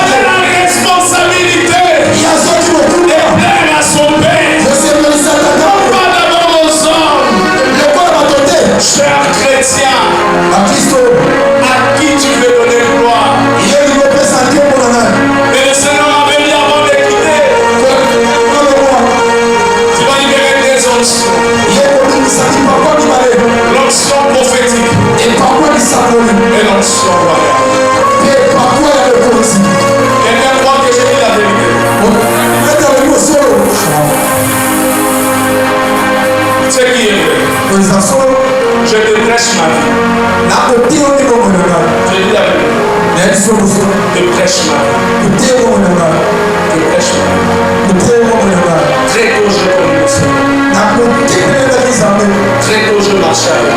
Speaker 3: avait la responsabilité de plaire à son père. Non pas d'abord aux hommes. Cher chrétien, à qui tu veux donner gloire? Mais le Seigneur m'avait dit avant de quitter, tu vas libérer des onctions. L'onction prophétique et l'onction royale. Quelqu'un croit que j'ai dit la vérité? Ce qui est vrai, je te prêche ma vie. Je dis la vérité. Je prêche ma vie. Je prêche ma vie. Très tôt je connais le Seigneur. Très tôt je marche avec.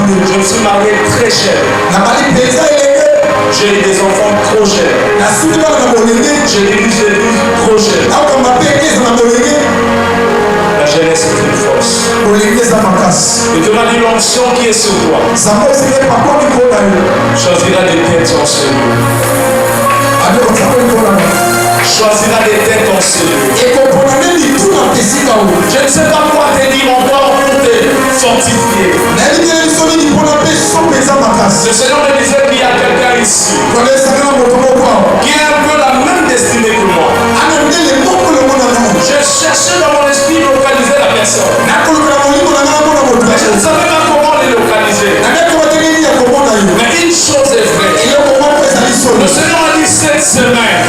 Speaker 3: Je me suis marié très jeune. J'ai eu des enfants trop jeunes. J'ai eu des églises trop jeunes. La jeunesse est une force. Et tu m'as dit l'onction qui est sur toi choisira des têtes en celui. Choisira des têtes en celui. Je ne sais pas quoi te dire encore pour te fortifier. Le Seigneur me disait qu'il y a quelqu'un ici qui a un peu la même destinée que moi. Je cherchais dans mon esprit localiser la personne. Mais je ne savais pas comment les localiser. Mais une chose est vraie. Le Seigneur a dit cette semaine,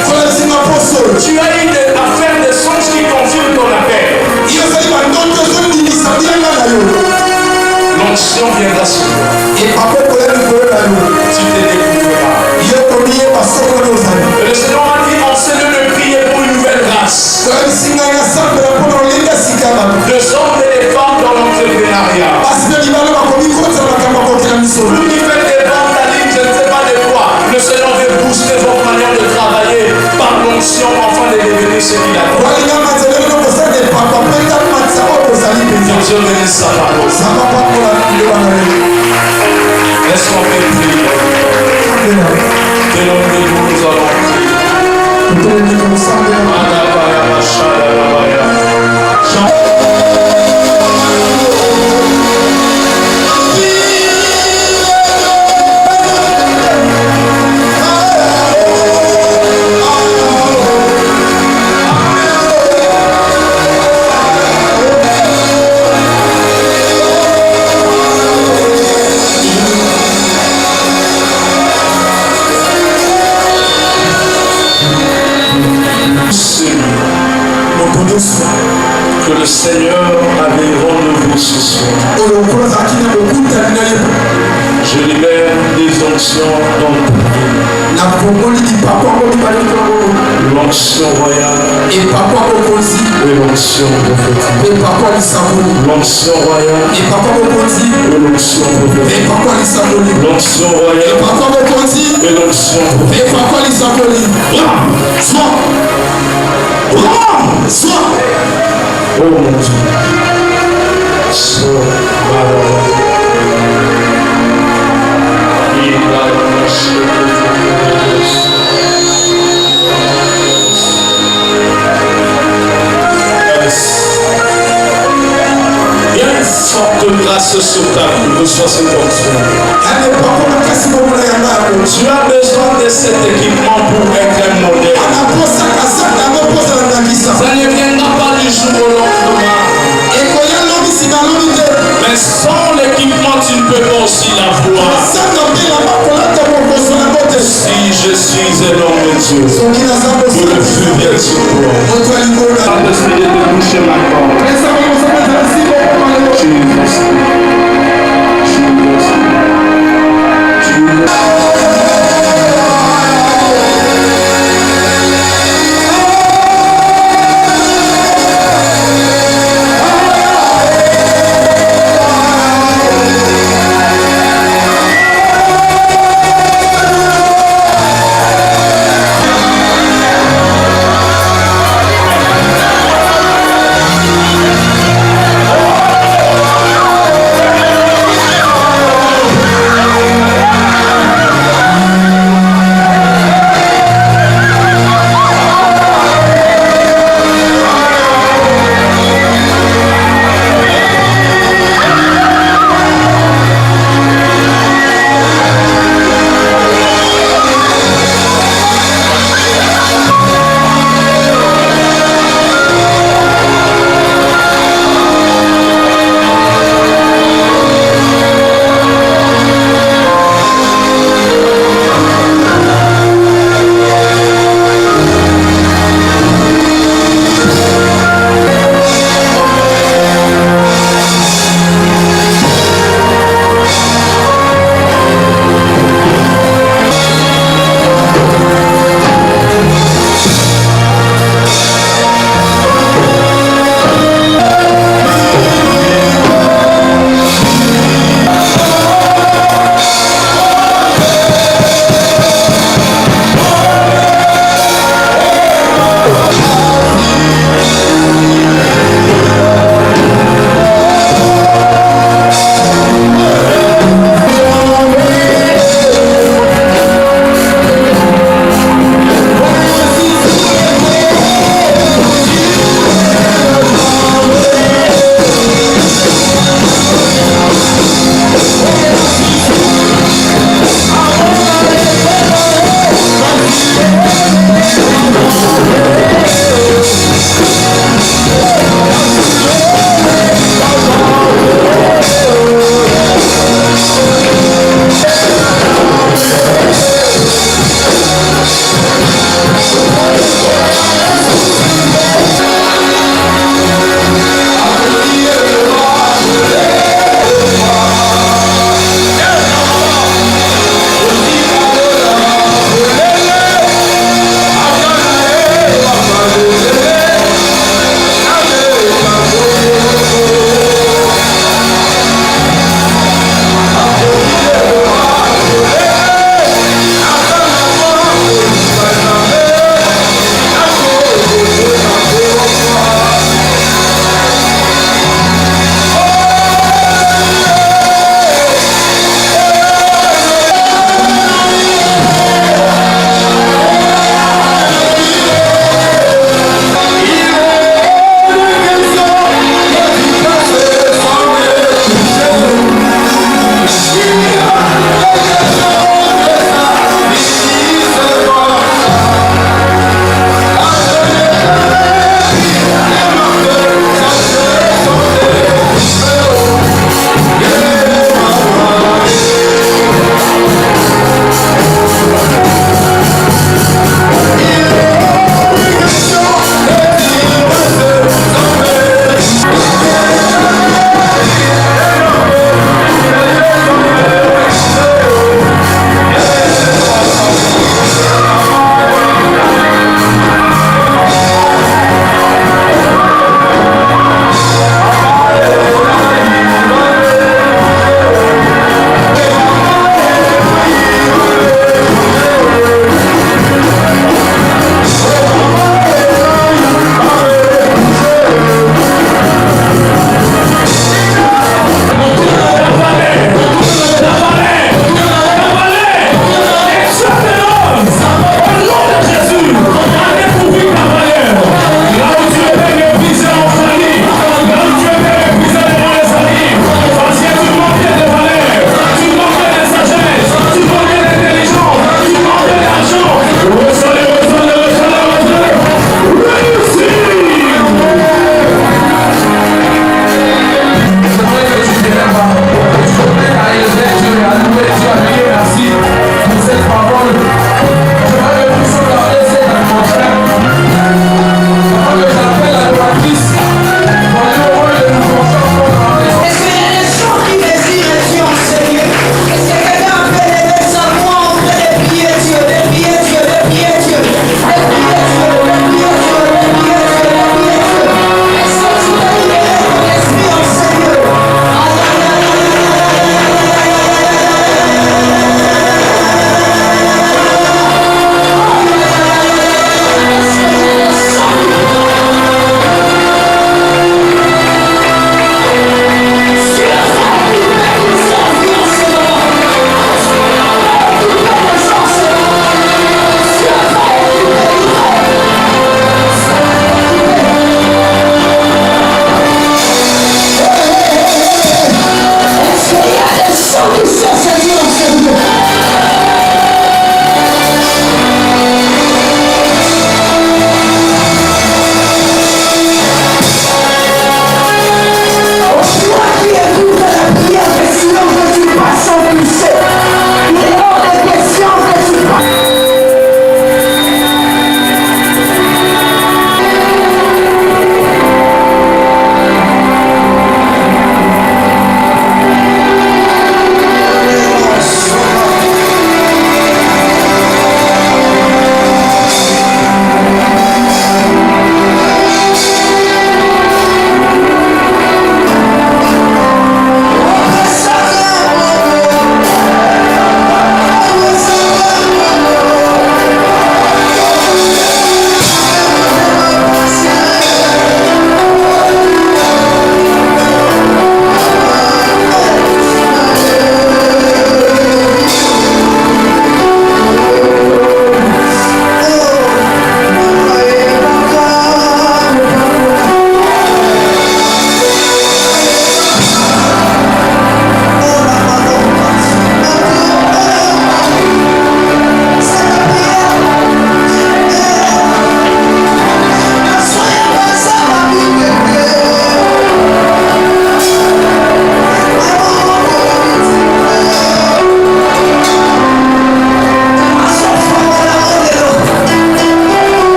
Speaker 3: tu as eu des affaires de songes qui confirment ton appel. L'onction viendra sur toi. Tu te découvriras. Et le Seigneur a dit, enseigne de prier pour une nouvelle grâce. De hommes et des femmes dans l'entrepreneuriat. Vous qui faites des ventes à ligne, je ne sais pas de quoi. Le Seigneur veut booster votre manière de travailler par l'onction afin de devenir ce qu'il a fait. Dieu bénisse sa parole. Laisse-moi prier. De nom de Dieu, nous allons prier. Que le Seigneur avait rendez-vous ce soir. Je libère des onctions dans le l'onction royale et l'onction prophétique. L'onction royale et l'onction prophétique. L'onction royale et l'onction prophétique. Oh mon Dieu. Il y a une forte grâce sur ta vie. Reçois cette onction. Tu as besoin de cet équipement pour être un modèle. Ça ne viendra pas du jour au lendemain. Mais sans l'équipement, tu ne peux pas aussi l'avoir. Si je suis un homme de Dieu, pour le feu vient sur toi. Pas besoin de te boucher ma corde.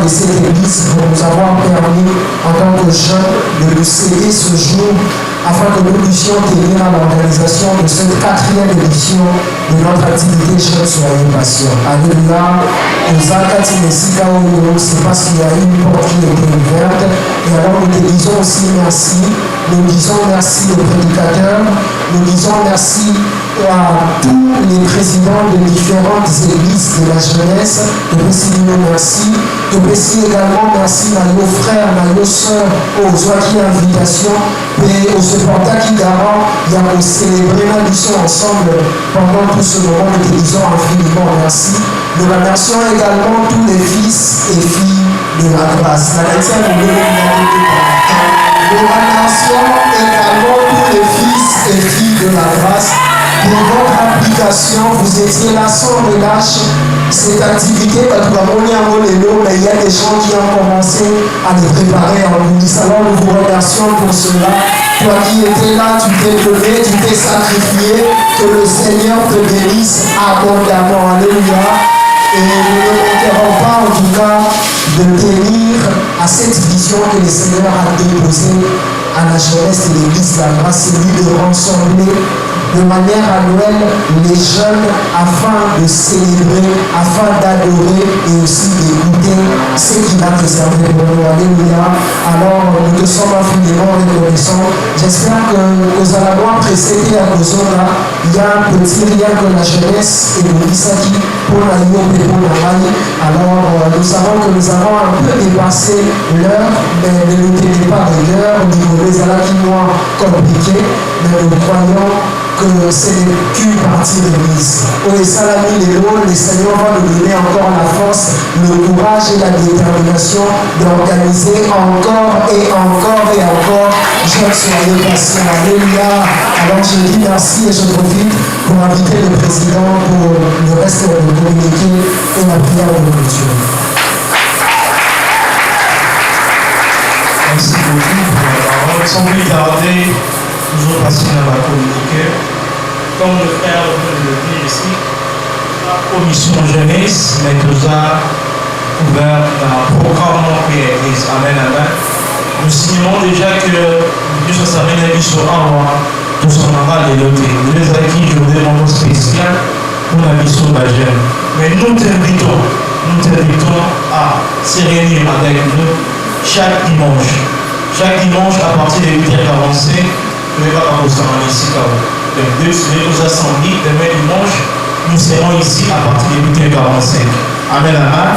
Speaker 4: de cette église pour nous avoir permis, en tant que jeunes, de nous céder ce jour afin que nous puissions tenir à l'organisation de cette 4e édition de notre activité Jeunes Soyez Patients. Alléluia. C'est parce qu'il y a une porte qui a été ouverte. Et alors nous te disons aussi merci. Nous disons merci aux prédicateurs. Nous disons merci à tous les présidents de différentes églises de la jeunesse. Je veux dire merci. Je veux dire également merci à nos frères, à nos soeurs, aux joyeuses invitations et aux supporters qui garant, il y a pour célébrer la mission ensemble pendant tout ce moment. Nous te disons infiniment merci. Nous remercions également tous les fils et filles de la grâce. Nous remercions également tous les fils et filles de la grâce pour votre application. Vous étiez là sans relâche. Cette activité, mais il y a des gens qui ont commencé à les préparer en coulisses. Alors nous vous remercions pour cela. Toi qui étais là, tu t'es levé, tu t'es sacrifié. Que le Seigneur te bénisse abondamment. Alléluia. Et nous ne manquerons pas en tout cas de tenir à cette vision que le Seigneur a déposée à la jeunesse de l'Église de la grâce, celui de rassembler de manière annuelle les jeunes afin de célébrer, afin d'adorer et aussi d'écouter ce qu'il a réservé pour nous. Alléluia. Alors nous te sommes infiniment reconnaissants. J'espère que nous allons précéder à nos zones. Il y a un petit rien que la jeunesse et le Misaki pour la Yope et pour la Mali. Alors nous savons que nous avons un peu dépassé l'heure, mais ne nous tenez pas de l'heure au niveau des alakis moins compliqués, mais nous croyons que ce n'est qu'une partie de mise. Au Salami les lots, le Seigneur va nous donner encore la force, le courage et la détermination d'organiser encore et encore et encore. Jeunes Soyez Patients. Alléluia. Alors je dis merci et je profite pour inviter le président pour le reste de communiqué et la prière de clôture.
Speaker 2: Merci beaucoup pour la parole. Sans plus tarder, toujours passer dans la communiqué. Comme le frère le dit ici, la commission jeunesse, mais nous a ouvert un programme qui est église. Amen, amen. Nous signons déjà que Dieu se s'amène à l'issue en moi, tout son aval est noté. Nous les acquis, je vous demande spécial pour la mission de la jeune. Mais nous t'invitons à se réunir avec nous chaque dimanche. Chaque dimanche à partir de 8h45, nous allons vous ici. Donc, deux assemblées, demain dimanche, nous serons ici à partir de 8h45. Amen, amen.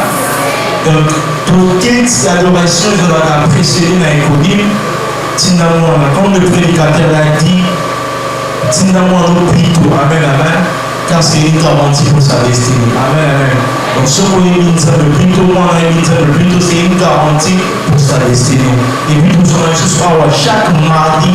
Speaker 2: Donc, toute l'adoration de la précédente à Écodim, comme le prédicateur l'a dit, Tindamouano plutôt. Amen, amen. Car c'est une garantie pour sa destinée. Amen, amen. Donc, ce qu'on est mis le plutôt, moi, le plutôt, c'est une garantie pour sa destinée. Et puis, nous sommes ce soir chaque mardi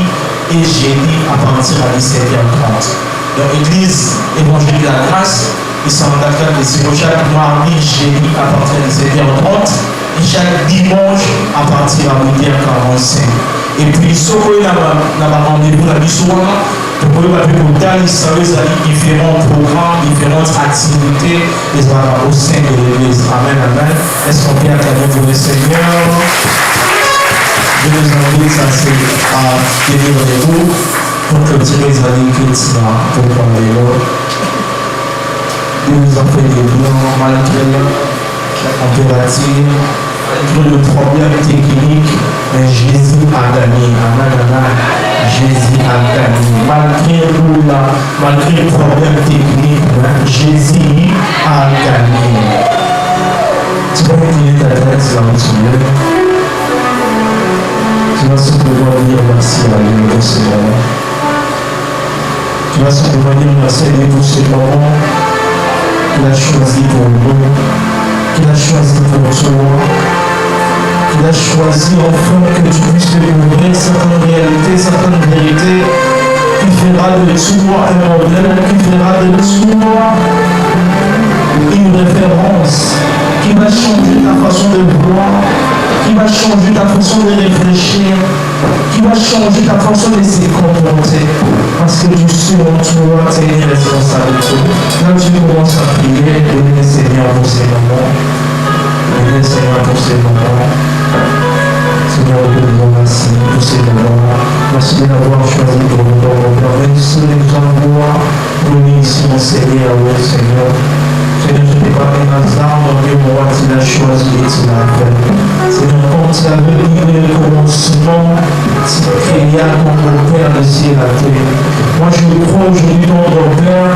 Speaker 2: et jeudi à partir de 17h30. Donc, l'église évangélique de la grâce, ils sont en train de se chaque mardi, jeudi à partir de 17h30 et chaque dimanche à partir de 8h45. Et puis, ce qu'on a rendez-vous la mission, vous pouvez pas pour les différents programmes, différentes activités au sein de l'église. Amen, amen. Est-ce qu'on peut acclamer pour le Seigneur? Je vous invite à tenir debout pour clôturer les années chrétiennes pour prendre l'eau. Dieu nous a fait des blancs malgré la température, malgré le problème technique, mais Jésus a gagné. Amen, amen. Jésus a gagné. Malgré le problème technique, Jésus a gagné. Tu vas incliner ta tête sur la Seigneur. Tu vas simplement dire merci à Dieu pour ce moment. Tu vas simplement dire merci à Dieu pour ce moment qu'il a choisi pour nous, qu'il a choisi pour toi, qu'il a choisi enfin que tu puisses découvrir certaines réalités, certaines vérités, qui fera de toi un modèle, qui fera de toi une référence, qui va changer ta façon de voir, qui va changer ta façon de réfléchir, qui va changer ta façon de se comporter. Parce que tu sais en toi, tu es une responsabilité. Là, tu commences à prier, donner le Seigneur pour ces moments. Bénis, Seigneur, pour ces moments. Seigneur, nous te disons merci pour ces moments. Merci de l'avoir choisi pour nous, mon Père. Bénissez les envois, bénissez mon Seigneur, oui, Seigneur. Seigneur, je n'ai pas mis un hasard dans le roi, tu l'as choisi et tu l'as fait. Seigneur, quand tu as venu le commencement, tu créas ton Père, le ciel et la terre. Moi, je crois aujourd'hui, ton Père,